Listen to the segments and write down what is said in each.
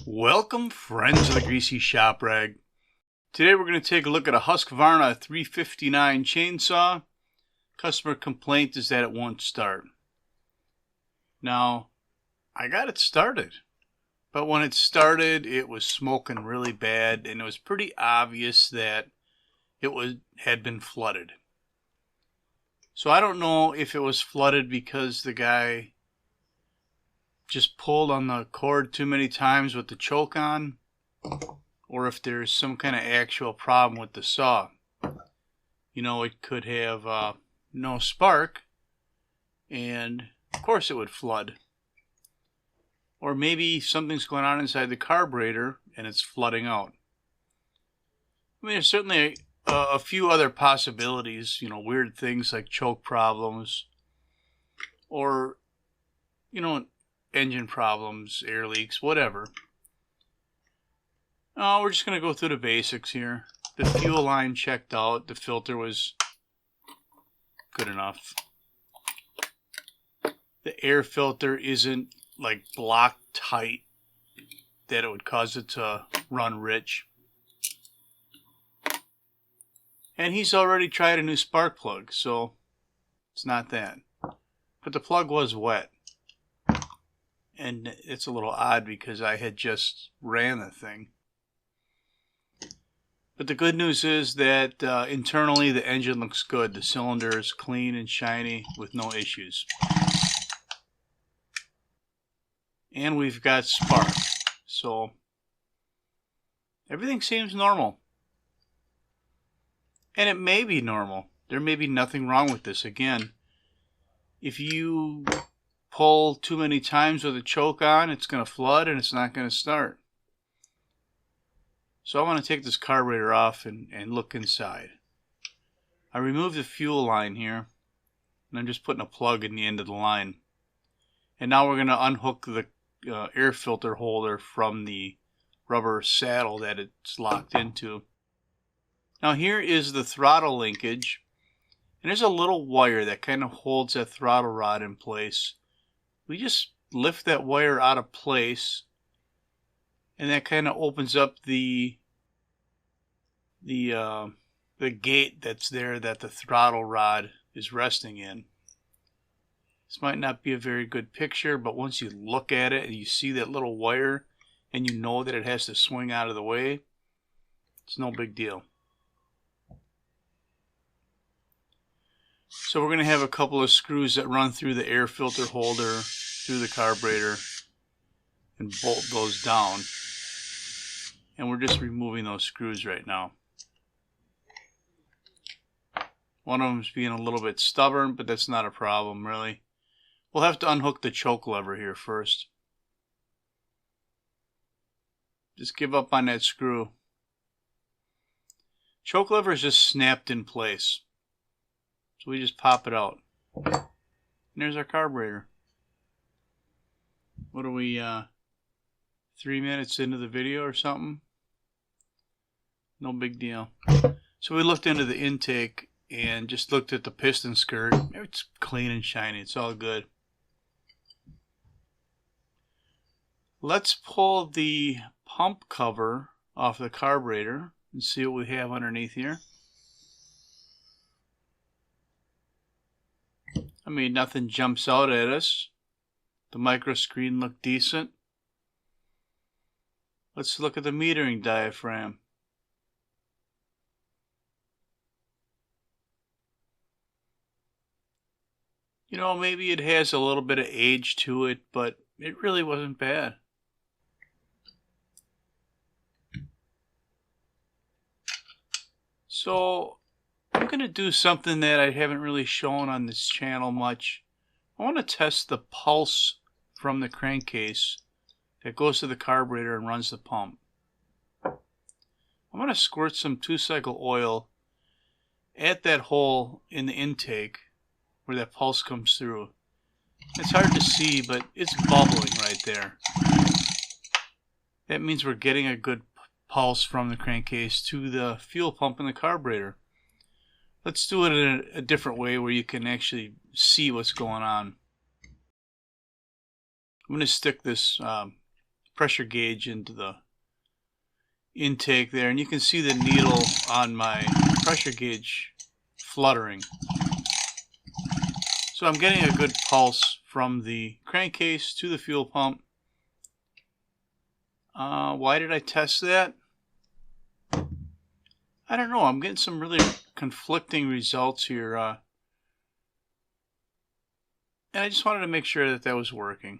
Welcome, friends of the Greasy Shop Rag. Today we're going to take a look at a Husqvarna 359 chainsaw. Customer complaint is that it won't start. Now, I got it started, but when it started it was smoking really bad and it was pretty obvious that it had been flooded. So I don't know if it was flooded because the guy just pulled on the cord too many times with the choke on, or if there's some kind of actual problem with the saw. You know, it could have no spark, and of course it would flood. Or maybe something's going on inside the carburetor and it's flooding out. I mean, there's certainly a few other possibilities, you know, weird things like choke problems, or, you know, engine problems, air leaks, whatever. Oh, we're just going to go through the basics here. The fuel line checked out. The filter was good enough. The air filter isn't like blocked tight that it would cause it to run rich. And he's already tried a new spark plug, so it's not that. But the plug was wet. And it's a little odd because I had just ran the thing. But the good news is that internally the engine looks good. The cylinder is clean and shiny with no issues. And we've got spark. So everything seems normal. And it may be normal. There may be nothing wrong with this. Again, if you pull too many times with a choke on, it's going to flood and it's not going to start. So I want to take this carburetor off and look inside. I removed the fuel line here, and I'm just putting a plug in the end of the line. And now we're going to unhook the air filter holder from the rubber saddle that it's locked into. Now here is the throttle linkage, and there's a little wire that kind of holds that throttle rod in place. We just lift that wire out of place, and that kind of opens up the gate that's there that the throttle rod is resting in. This might not be a very good picture, but once you look at it and you see that little wire and you know that it has to swing out of the way, it's no big deal. So we're going to have a couple of screws that run through the air filter holder, through the carburetor, and bolt those down. And we're just removing those screws right now. One of them is being a little bit stubborn, but that's not a problem really. We'll have to unhook the choke lever here first. Just give up on that screw. Choke lever is just snapped in place. So we just pop it out. And there's our carburetor. What are we, 3 minutes into the video or something? No big deal. So we looked into the intake and just looked at the piston skirt. It's clean and shiny. It's all good. Let's pull the pump cover off the carburetor and see what we have underneath here. I mean, nothing jumps out at us. The micro screen looked decent. Let's look at the metering diaphragm. You know, maybe it has a little bit of age to it, but it really wasn't bad. So I'm going to do something that I haven't really shown on this channel much. I want to test the pulse from the crankcase that goes to the carburetor and runs the pump. I'm going to squirt some 2-cycle oil at that hole in the intake where that pulse comes through. It's hard to see, but it's bubbling right there. That means we're getting a good pulse from the crankcase to the fuel pump in the carburetor. Let's do it in a different way where you can actually see what's going on. I'm going to stick this pressure gauge into the intake there, and you can see the needle on my pressure gauge fluttering. So I'm getting a good pulse from the crankcase to the fuel pump. Why did I test that? I don't know. I'm getting some really conflicting results here. And I just wanted to make sure that that was working.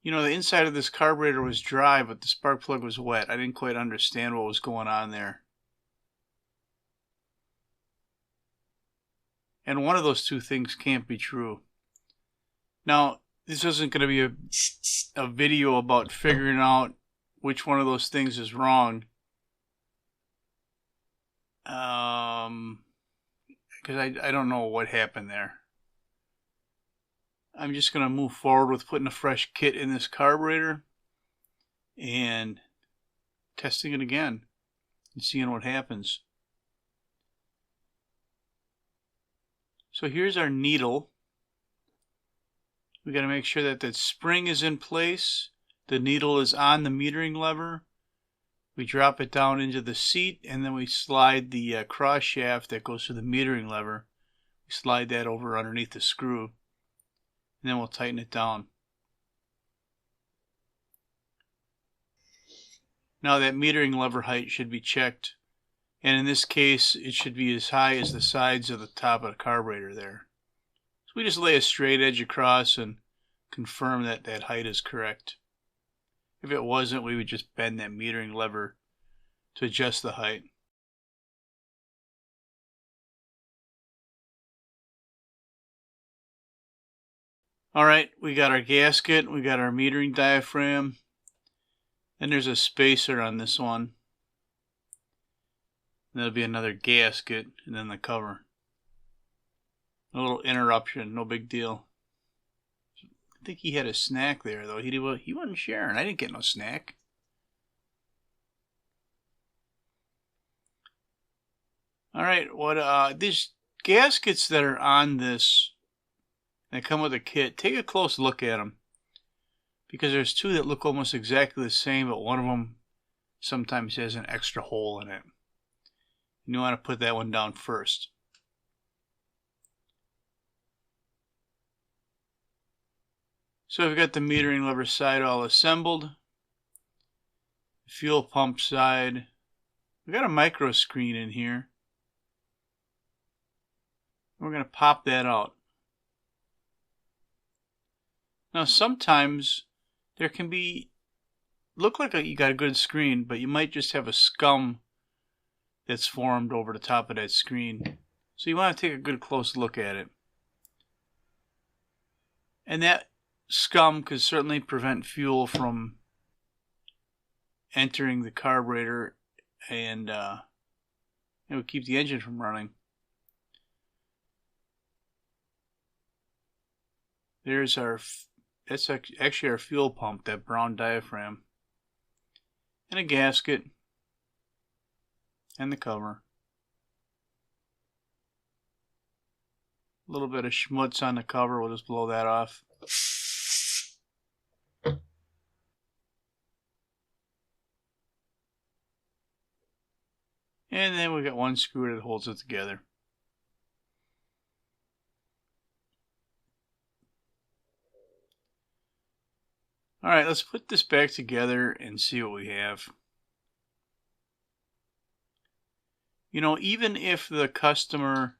You know, the inside of this carburetor was dry, but the spark plug was wet. I didn't quite understand what was going on there. And one of those two things can't be true. Now, this isn't going to be a video about figuring out which one of those things is wrong. Because I don't know what happened there. I'm just going to move forward with putting a fresh kit in this carburetor and testing it again and seeing what happens. So here's our needle. We got to make sure that that spring is in place. The needle is on the metering lever. We drop it down into the seat, and then we slide the cross shaft that goes to the metering lever. We slide that over underneath the screw, and then we'll tighten it down. Now that metering lever height should be checked, and in this case it should be as high as the sides of the top of the carburetor there. So we just lay a straight edge across and confirm that that height is correct. If it wasn't, we would just bend that metering lever to adjust the height. Alright, we got our gasket, we got our metering diaphragm, and there's a spacer on this one. And that'll be another gasket, and then the cover. A little interruption, no big deal. I think he had a snack there, though. He wasn't sharing. I didn't get no snack. Alright, these gaskets that are on this, that come with a kit, take a close look at them. Because there's two that look almost exactly the same, but one of them sometimes has an extra hole in it. And you want to put that one down first. So we've got the metering lever side all assembled. Fuel pump side. We've got a micro screen in here. We're going to pop that out. Now sometimes there can look like you got a good screen, but you might just have a scum that's formed over the top of that screen. So you want to take a good close look at it. And that scum could certainly prevent fuel from entering the carburetor, and it would keep the engine from running. That's actually our fuel pump, that brown diaphragm, and a gasket, and the cover. A little bit of schmutz on the cover, we'll just blow that off. And then we got one screw that holds it together. Alright, let's put this back together and see what we have. You know, even if the customer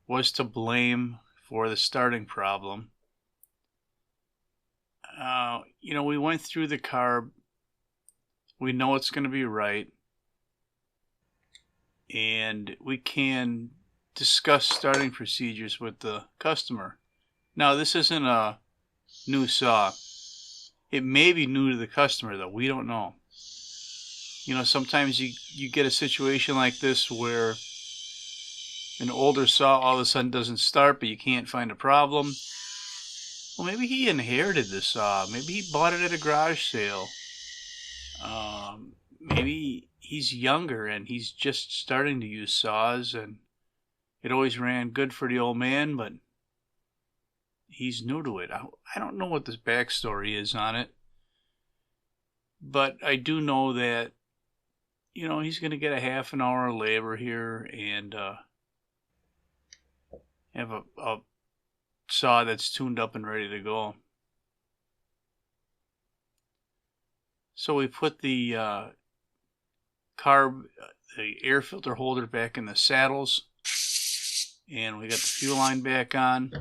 was to blame for the starting problem, you know, we went through the carb. We know it's going to be right. And we can discuss starting procedures with the customer. Now, this isn't a new saw. It may be new to the customer, though. We don't know. You know, sometimes you get a situation like this where an older saw all of a sudden doesn't start, but you can't find a problem. Well, maybe he inherited the saw. Maybe he bought it at a garage sale. Maybe he's younger and he's just starting to use saws, and it always ran good for the old man, but he's new to it. I don't know what the backstory is on it, but I do know that, you know, he's going to get a half an hour of labor here and have a saw that's tuned up and ready to go. So we put the carb, the air filter holder back in the saddles, and we got the fuel line back on.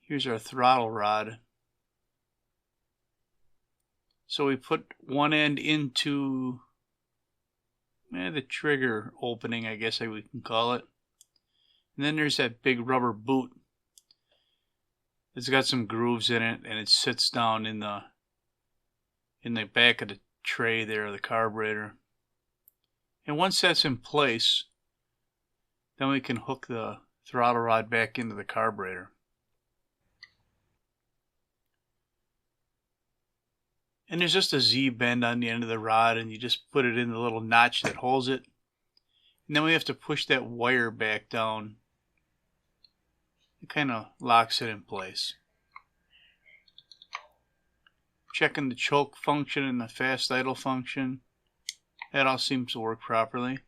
Here's our throttle rod. So we put one end into the trigger opening, I guess we can call it. And then there's that big rubber boot. It's got some grooves in it, and it sits down in the back of the tray there, the carburetor. And once that's in place, then we can hook the throttle rod back into the carburetor. And there's just a Z-bend on the end of the rod, and you just put it in the little notch that holds it. And then we have to push that wire back down. It kind of locks it in place. Checking the choke function and the fast idle function. That all seems to work properly.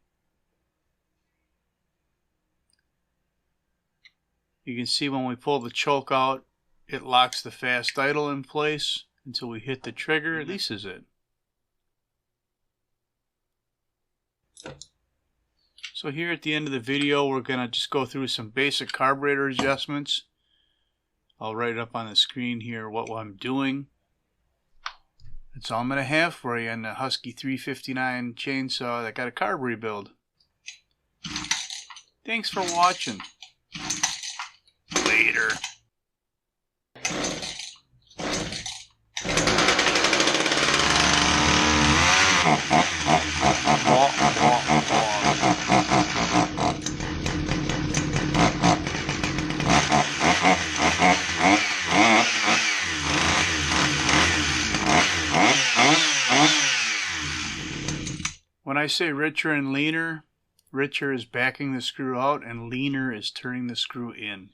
You can see when we pull the choke out, it locks the fast idle in place until we hit the trigger. It releases it. So here at the end of the video, we're going to just go through some basic carburetor adjustments. I'll write up on the screen here what I'm doing. That's all I'm going to have for you on the Husky 359 chainsaw that got a carb rebuild. Thanks for watching. Later. When I say richer and leaner, richer is backing the screw out and leaner is turning the screw in.